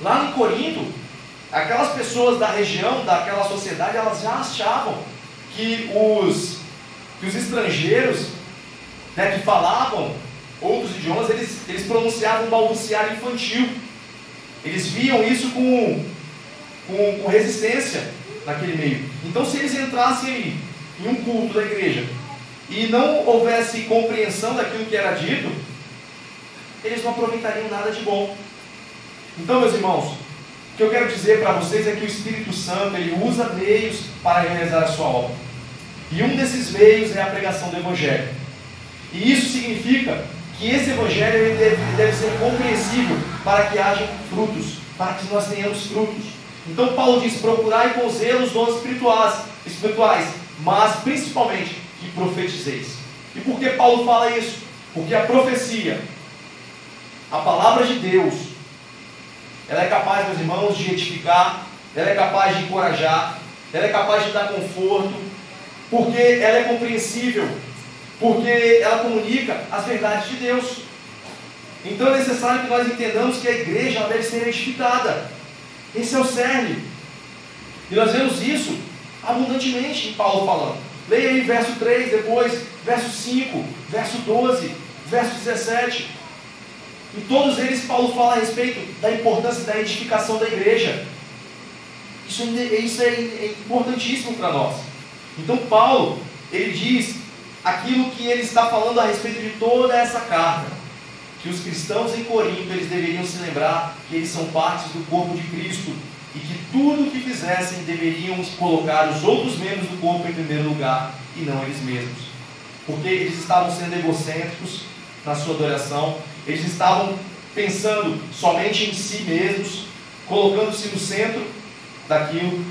Lá em Corinto, aquelas pessoas da região, daquela sociedade, elas já achavam que os estrangeiros, né, que falavam outros idiomas, eles pronunciavam um balbuciário infantil. Eles viam isso com resistência naquele meio. Então, se eles entrassem em um culto da igreja e não houvesse compreensão daquilo que era dito, eles não aproveitariam nada de bom. Então, meus irmãos, o que eu quero dizer para vocês é que o Espírito Santo ele usa meios para realizar a sua obra. E um desses meios é a pregação do Evangelho. E isso significa que esse Evangelho ele deve ser compreensível para que haja frutos, para que nós tenhamos frutos. Então Paulo diz: procurai com zelo os dons espirituais, mas principalmente que profetizeis. E por que Paulo fala isso? Porque a profecia, a palavra de Deus, ela é capaz, meus irmãos, de edificar, ela é capaz de encorajar, ela é capaz de dar conforto, porque ela é compreensível, porque ela comunica as verdades de Deus. Então é necessário que nós entendamos que a igreja ela deve ser edificada. Esse é o cerne. E nós vemos isso abundantemente em Paulo falando. Leia aí verso 3, depois verso 5, verso 12, verso 17. Em todos eles Paulo fala a respeito da importância da edificação da igreja. Isso é importantíssimo para nós. Então Paulo, ele diz aquilo que ele está falando a respeito de toda essa carta, que os cristãos em Corinto, eles deveriam se lembrar que eles são partes do corpo de Cristo, e que tudo o que fizessem deveriam colocar os outros membros do corpo em primeiro lugar, e não eles mesmos, porque eles estavam sendo egocêntricos na sua adoração, eles estavam pensando somente em si mesmos, colocando-se no centro daquilo.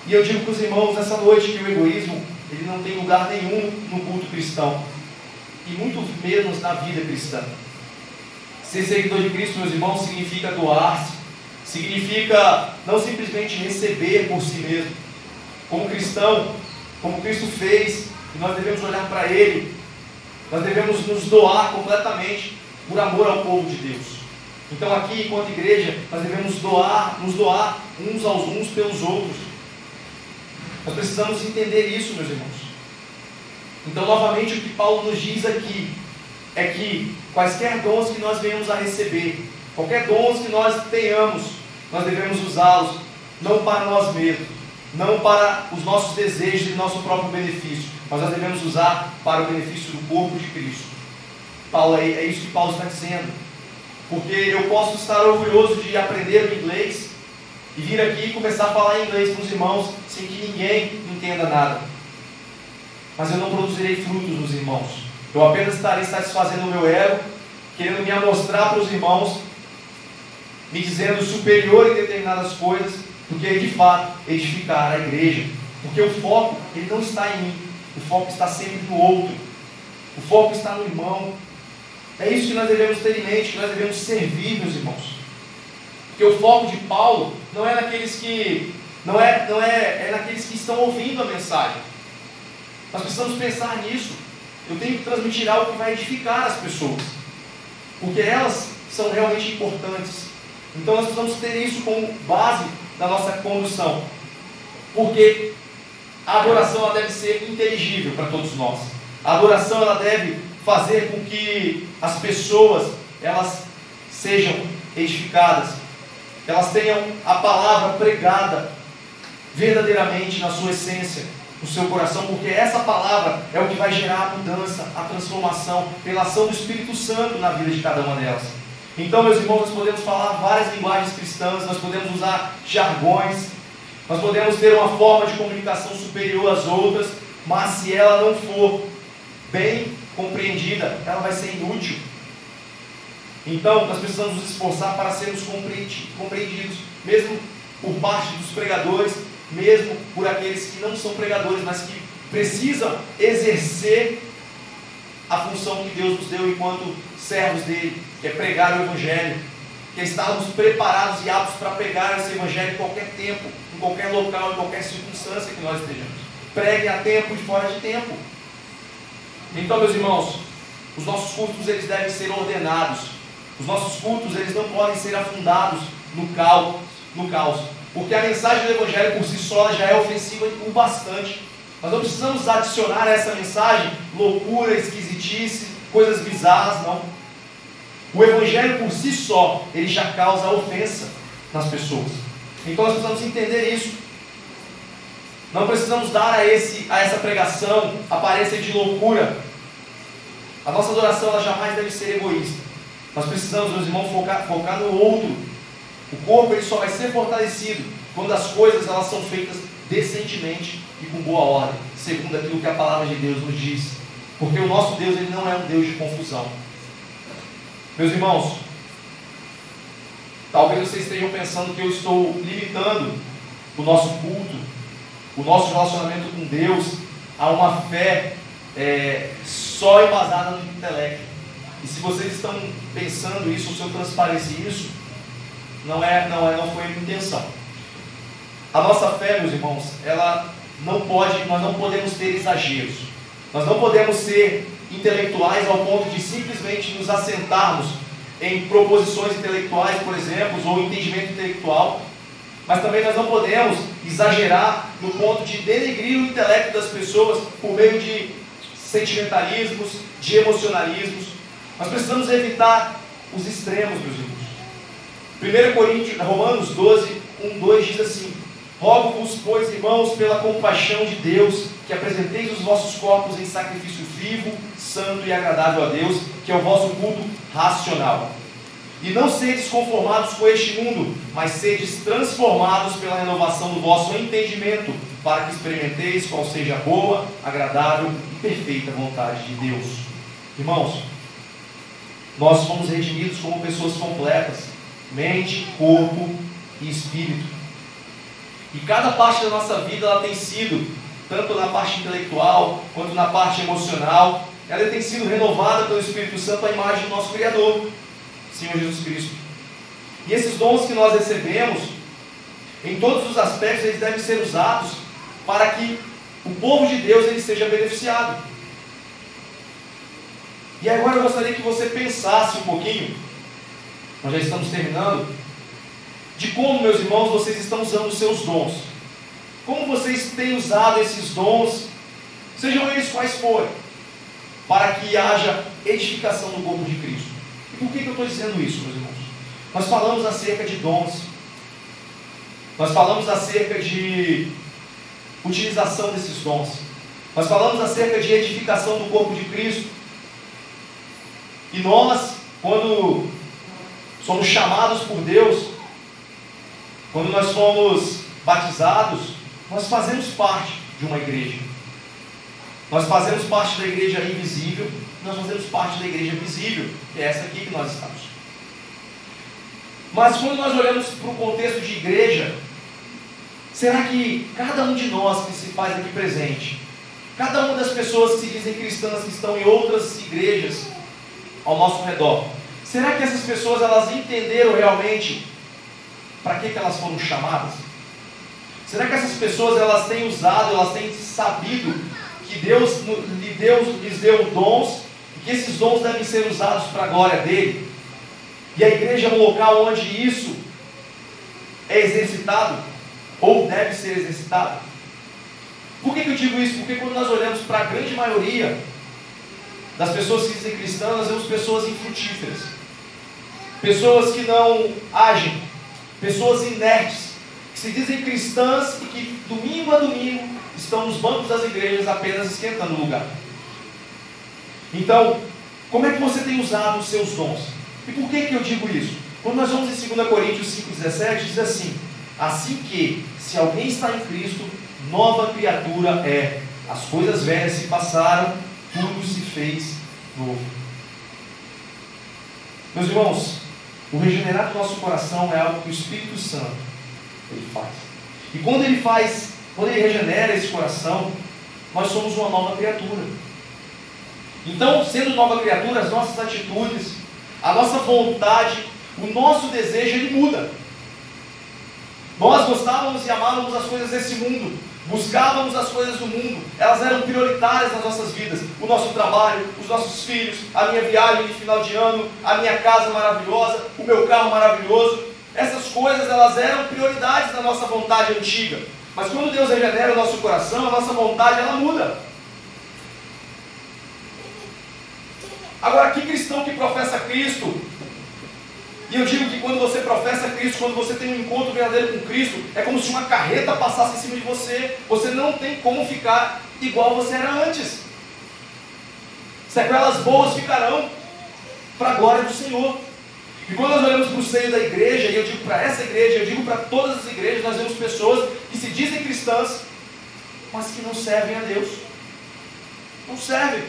E eu digo para os irmãos nessa noite que o egoísmo ele não tem lugar nenhum no culto cristão, e muito menos na vida cristã. Ser seguidor de Cristo, meus irmãos, significa doar-se, significa não simplesmente receber por si mesmo. Como cristão, como Cristo fez, e nós devemos olhar para Ele. Nós devemos nos doar completamente por amor ao povo de Deus. Então aqui, enquanto igreja, nós devemos nos doar uns aos uns pelos outros. Nós precisamos entender isso, meus irmãos. Então, novamente, o que Paulo nos diz aqui é que quaisquer dons que nós venhamos a receber, qualquer dons que nós tenhamos, nós devemos usá-los não para nós mesmos, não para os nossos desejos e nosso próprio benefício, mas nós devemos usar para o benefício do corpo de Cristo. Paulo, é isso que Paulo está dizendo. Porque eu posso estar orgulhoso de aprender o inglês e vir aqui e começar a falar inglês com os irmãos sem que ninguém entenda nada. Mas eu não produzirei frutos nos irmãos. Eu apenas estarei satisfazendo o meu ego, querendo me amostrar para os irmãos, me dizendo superior em determinadas coisas, do que de fato edificar a igreja. Porque o foco, ele não está em mim. O foco está sempre no outro. O foco está no irmão. É isso que nós devemos ter em mente, que nós devemos servir, meus irmãos. Porque o foco de Paulo não é naqueles que é naqueles que estão ouvindo a mensagem. Nós precisamos pensar nisso. Eu tenho que transmitir algo que vai edificar as pessoas, porque elas são realmente importantes. Então nós precisamos ter isso como base da nossa condução, porque a adoração ela deve ser inteligível para todos nós. A adoração ela deve fazer com que as pessoas elas sejam edificadas, elas tenham a palavra pregada verdadeiramente na sua essência, no seu coração, porque essa palavra é o que vai gerar a mudança, a transformação, pela ação do Espírito Santo na vida de cada uma delas. Então, meus irmãos, nós podemos falar várias linguagens cristãs, nós podemos usar jargões, nós podemos ter uma forma de comunicação superior às outras, mas se ela não for bem compreendida, ela vai ser inútil. Então, nós precisamos nos esforçar para sermos compreendidos, mesmo por parte dos pregadores, mesmo por aqueles que não são pregadores, mas que precisam exercer a função que Deus nos deu enquanto servos dele, que é pregar o Evangelho, que é estarmos preparados e aptos para pregar esse Evangelho em qualquer tempo, em qualquer local, em qualquer circunstância que nós estejamos. Pregue a tempo e fora de tempo. Então, meus irmãos, os nossos cultos eles devem ser ordenados. Os nossos cultos eles não podem ser afundados no caos, porque a mensagem do Evangelho por si só já é ofensiva o bastante. Nós não precisamos adicionar a essa mensagem loucura, esquisitice, coisas bizarras, não. O Evangelho por si só, ele já causa ofensa nas pessoas. Então nós precisamos entender isso. Não precisamos dar a essa pregação aparência de loucura. A nossa adoração ela jamais deve ser egoísta. Nós precisamos, meus irmãos, focar no outro. O corpo ele só vai ser fortalecido quando as coisas elas são feitas decentemente e com boa ordem, segundo aquilo que a palavra de Deus nos diz. Porque o nosso Deus ele não é um Deus de confusão. Meus irmãos, talvez vocês estejam pensando que eu estou limitando o nosso culto, o nosso relacionamento com Deus a uma fé só embasada no intelecto. E se vocês estão pensando isso, ou se eu transpareci isso, não foi a minha intenção. A nossa fé, meus irmãos, nós não podemos ter exageros. Nós não podemos ser intelectuais ao ponto de simplesmente nos assentarmos em proposições intelectuais, por exemplo, ou entendimento intelectual. Mas também nós não podemos exagerar no ponto de denegrir o intelecto das pessoas por meio de sentimentalismos, de emocionalismos. Nós precisamos evitar os extremos, meus irmãos. Romanos 12, 1, 2 diz assim: rogo-vos, pois, irmãos, pela compaixão de Deus, que apresenteis os vossos corpos em sacrifício vivo, santo e agradável a Deus, que é o vosso culto racional. E não sedes conformados com este mundo, mas sedes transformados pela renovação do vosso entendimento, para que experimenteis qual seja a boa, agradável e perfeita vontade de Deus. Irmãos, nós fomos redimidos como pessoas completas, mente, corpo e espírito. E cada parte da nossa vida ela tem sido, tanto na parte intelectual quanto na parte emocional, ela tem sido renovada pelo Espírito Santo à imagem do nosso Criador, Senhor Jesus Cristo. E esses dons que nós recebemos, em todos os aspectos, eles devem ser usados para que o povo de Deus ele seja beneficiado. E agora eu gostaria que você pensasse um pouquinho, nós já estamos terminando, de como, meus irmãos, vocês estão usando os seus dons. Como vocês têm usado esses dons, sejam eles quais forem, para que haja edificação no corpo de Cristo. E por que eu estou dizendo isso, meus irmãos? Nós falamos acerca de dons, nós falamos acerca de utilização desses dons, nós falamos acerca de edificação do corpo de Cristo. E nós, quando somos chamados por Deus, quando nós somos batizados, nós fazemos parte de uma igreja. Nós fazemos parte da igreja invisível, nós fazemos parte da igreja visível, que é essa aqui que nós estamos. Mas quando nós olhamos para o contexto de igreja, será que cada um de nós que se faz aqui presente, cada uma das pessoas que se dizem cristãs, que estão em outras igrejas ao nosso redor, será que essas pessoas elas entenderam realmente para que elas foram chamadas? Será que essas pessoas elas têm usado, elas têm sabido que Deus lhes deu dons e que esses dons devem ser usados para a glória dele? E a igreja é um local onde isso é exercitado ou deve ser exercitado? Por que eu digo isso? Porque quando nós olhamos para a grande maioria das pessoas que dizem cristãs, nós vemos pessoas infrutíferas, pessoas que não agem, pessoas inertes, que se dizem cristãs e que domingo a domingo estão nos bancos das igrejas apenas esquentando o lugar. Então, como é que você tem usado os seus dons? E por que eu digo isso? Quando nós vamos em 2 Coríntios 5,17, diz assim que, se alguém está em Cristo, nova criatura é. As coisas velhas se passaram, tudo se fez novo. Meus irmãos, o regenerar do nosso coração é algo que o Espírito Santo ele faz. E quando ele regenera esse coração, nós somos uma nova criatura. Então, sendo nova criatura, as nossas atitudes, a nossa vontade, o nosso desejo, ele muda. Nós gostávamos e amávamos as coisas desse mundo, buscávamos as coisas do mundo, elas eram prioritárias nas nossas vidas, o nosso trabalho, os nossos filhos, a minha viagem de final de ano, a minha casa maravilhosa, o meu carro maravilhoso. Essas coisas elas eram prioridades na nossa vontade antiga. Mas quando Deus regenera o nosso coração, a nossa vontade ela muda. Agora, que cristão que professa Cristo, e eu digo que quando você professa Cristo, quando você tem um encontro verdadeiro com Cristo, é como se uma carreta passasse em cima de você. Você não tem como ficar igual você era antes. Sequelas boas ficarão para a glória do Senhor. E quando nós olhamos para o seio da igreja, e eu digo para essa igreja, eu digo para todas as igrejas, nós vemos pessoas que se dizem cristãs, mas que não servem a Deus. Não servem.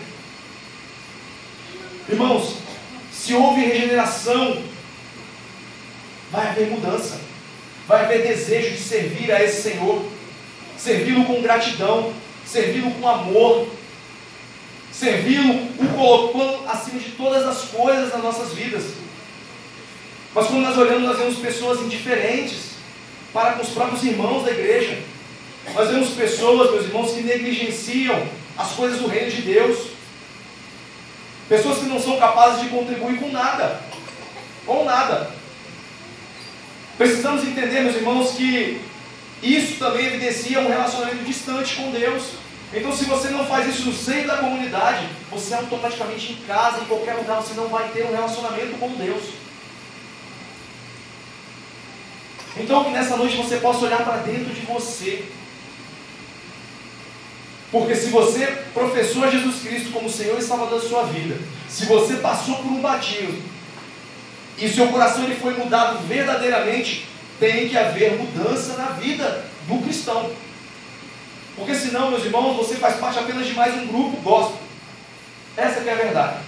Irmãos, se houve regeneração, vai haver mudança, vai haver desejo de servir a esse Senhor, servi-lo com gratidão, servi-lo com amor, servi-lo o colocando acima de todas as coisas nas nossas vidas. Mas quando nós olhamos, nós vemos pessoas indiferentes para com os próprios irmãos da igreja. Nós vemos pessoas, meus irmãos, que negligenciam as coisas do reino de Deus. Pessoas que não são capazes de contribuir com nada. Com nada. Precisamos entender, meus irmãos, que isso também evidencia um relacionamento distante com Deus. Então, se você não faz isso no seio da comunidade, você automaticamente em casa, em qualquer lugar, você não vai ter um relacionamento com Deus. Então, que nessa noite você possa olhar para dentro de você. Porque se você professou a Jesus Cristo como Senhor e Salvador da sua vida, se você passou por um batismo, e seu coração ele foi mudado verdadeiramente, tem que haver mudança na vida do cristão. Porque senão, meus irmãos, você faz parte apenas de mais um grupo gospel. Essa que é a verdade.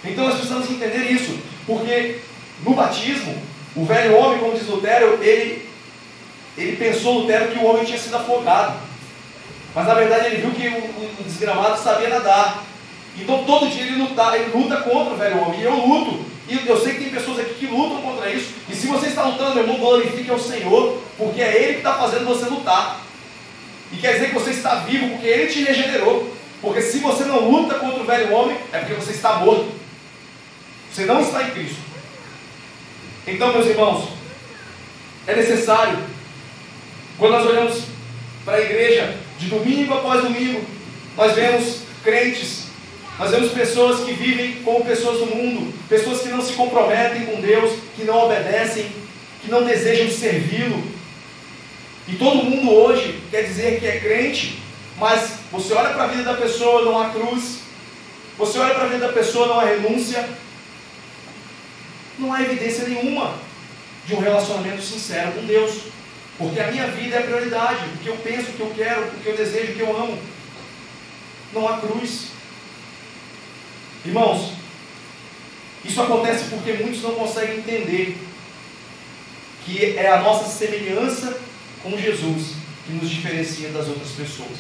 Então nós precisamos entender isso, porque no batismo, o velho homem, como diz Lutero, ele pensou, Lutero, que o homem tinha sido afogado. Mas na verdade ele viu que o desgramado sabia nadar. Então todo dia ele luta contra o velho homem. E eu luto. E eu sei que tem pessoas aqui que lutam contra isso. E se você está lutando, meu irmão, glorifique ao Senhor, porque é Ele que está fazendo você lutar. E quer dizer que você está vivo porque Ele te regenerou. Porque se você não luta contra o velho homem, é porque você está morto. Você não está em Cristo. Então, meus irmãos, é necessário, quando nós olhamos para a igreja, de domingo após domingo, nós vemos crentes, nós vemos pessoas que vivem como pessoas do mundo, pessoas que não se comprometem com Deus, que não obedecem, que não desejam servi-lo. E todo mundo hoje quer dizer que é crente, mas você olha para a vida da pessoa, não há cruz. Você olha para a vida da pessoa, não há renúncia. Não há evidência nenhuma de um relacionamento sincero com Deus. Porque a minha vida é a prioridade. O que eu penso, o que eu quero, o que eu desejo, o que eu amo. Não há cruz. Irmãos, isso acontece porque muitos não conseguem entender que é a nossa semelhança com Jesus que nos diferencia das outras pessoas.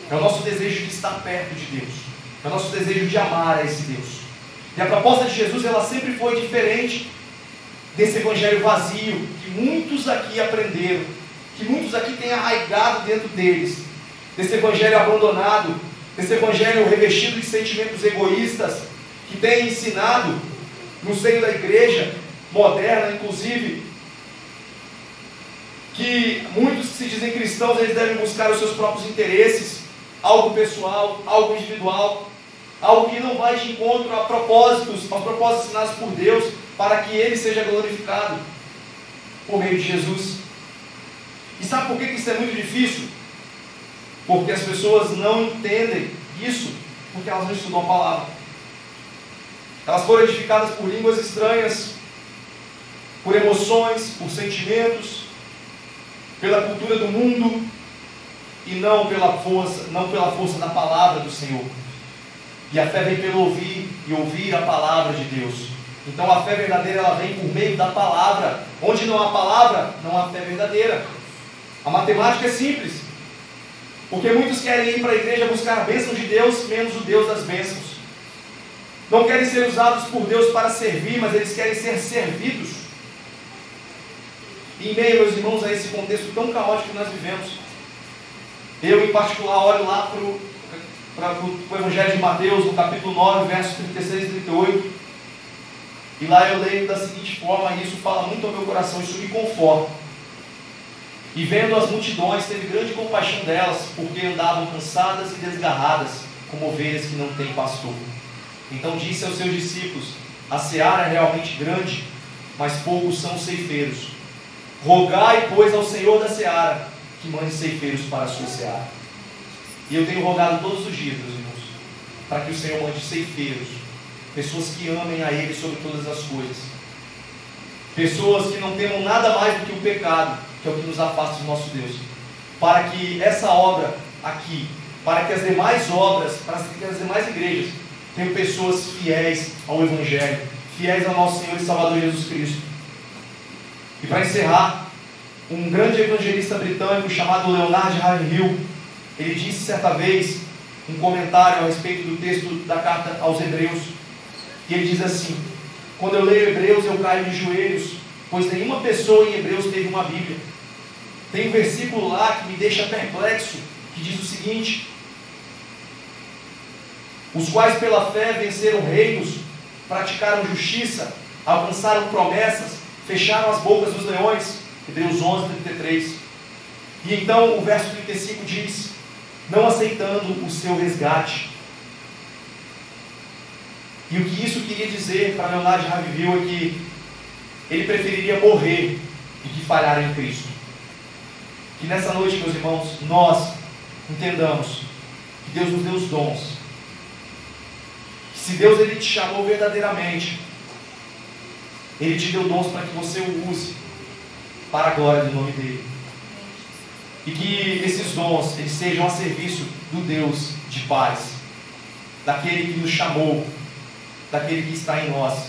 É o nosso desejo de estar perto de Deus. É o nosso desejo de amar a esse Deus. E a proposta de Jesus, ela sempre foi diferente desse evangelho vazio, que muitos aqui aprenderam, que muitos aqui têm arraigado dentro deles, desse evangelho abandonado, desse evangelho revestido de sentimentos egoístas, que tem ensinado no seio da igreja moderna, inclusive, que muitos que se dizem cristãos, eles devem buscar os seus próprios interesses, algo pessoal, algo individual, algo que não vai de encontro a propósitos, aos propósitos ensinados por Deus, para que Ele seja glorificado por meio de Jesus. E sabe por que isso é muito difícil? Porque as pessoas não entendem isso, porque elas não estudam a palavra. Elas foram edificadas por línguas estranhas, por emoções, por sentimentos, pela cultura do mundo, e não pela força da palavra do Senhor. E a fé vem pelo ouvir, e ouvir a palavra de Deus. Então a fé verdadeira, ela vem por meio da palavra. Onde não há palavra, não há fé verdadeira. A matemática é simples. Porque muitos querem ir para a igreja buscar a bênção de Deus, menos o Deus das bênçãos. Não querem ser usados por Deus para servir, mas eles querem ser servidos. E em meio, meus irmãos, a esse contexto tão caótico que nós vivemos, eu em particular olho lá para o Evangelho de Mateus, no capítulo 9, versos 36 e 38, e lá eu leio da seguinte forma, e isso fala muito ao meu coração, isso me conforta. E vendo as multidões, teve grande compaixão delas, porque andavam cansadas e desgarradas, como ovelhas que não têm pastor. Então disse aos seus discípulos: a seara é realmente grande, mas poucos são os ceifeiros. Rogai, pois, ao Senhor da seara, que mande ceifeiros para a sua seara. E eu tenho rogado todos os dias, meus irmãos, para que o Senhor mande ceifeiros, pessoas que amem a Ele sobre todas as coisas, pessoas que não temam nada mais do que o pecado, que é o que nos afasta do nosso Deus, para que essa obra aqui, para que as demais obras, para que as demais igrejas tenham pessoas fiéis ao Evangelho, fiéis ao nosso Senhor e Salvador Jesus Cristo. E para encerrar, um grande evangelista britânico chamado Leonard Ravenhill, ele disse certa vez, um comentário a respeito do texto da carta aos Hebreus, e ele diz assim: quando eu leio Hebreus eu caio de joelhos, pois nenhuma pessoa em Hebreus teve uma Bíblia. Tem um versículo lá que me deixa perplexo, que diz o seguinte: os quais pela fé venceram reinos, praticaram justiça, alcançaram promessas, fecharam as bocas dos leões. Hebreus 11, 33. E então o verso 35 diz: não aceitando o seu resgate. E o que isso queria dizer para Leonard Ravenhill é que ele preferiria morrer do que falhar em Cristo. Que nessa noite, meus irmãos, nós entendamos que Deus nos deu os dons. Que se Deus ele te chamou verdadeiramente, Ele te deu dons para que você o use para a glória do nome dEle. E que esses dons eles sejam a serviço do Deus de paz, daquele que nos chamou, daquele que está em nós,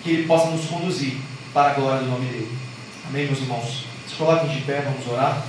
que Ele possa nos conduzir para a glória do nome dEle. Amém, meus irmãos? Se coloquem de pé, vamos orar.